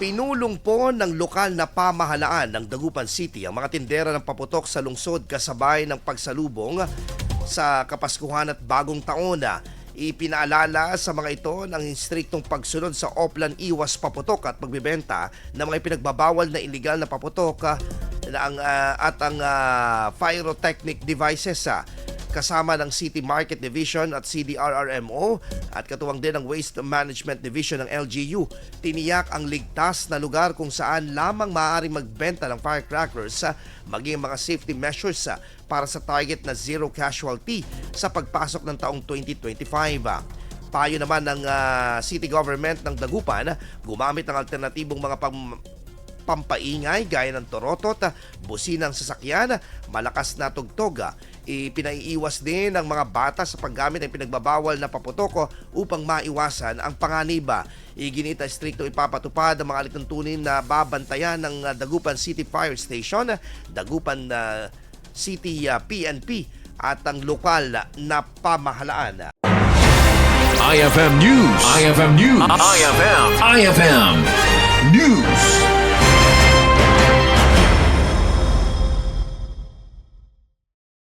Pinulong po ng lokal na pamahalaan ng Dagupan City ang mga tindera ng paputok sa lungsod kasabay ng pagsalubong sa Kapaskuhan at Bagong Taon. Ipinaalala sa mga ito ng striktong pagsunod sa Oplan Iwas Paputok at pagbebenta ng mga ipinagbabawal na illegal na paputok at ang pyrotechnic devices kasama ng City Market Division at CDRRMO at katuwang din ang Waste Management Division ng LGU. Tiniyak ang ligtas na lugar kung saan lamang maaaring magbenta ng firecrackers maging mga safety measures para sa target na zero casualty sa pagpasok ng taong 2025. Payo naman ng City Government ng Dagupan, gumamit ng alternatibong mga pampaingay gaya ng torotot, businang sasakyan, malakas na tugtog. Ipinaiiwas din ng mga bata sa paggamit ng pinagbabawal na paputok upang maiwasan ang panganib. Iginita strikto ipapatupad ang mga alituntunin na babantayan ng Dagupan City Fire Station, Dagupan City PNP at ang lokal na pamahalaan. IFM News. IFM News. IFM News.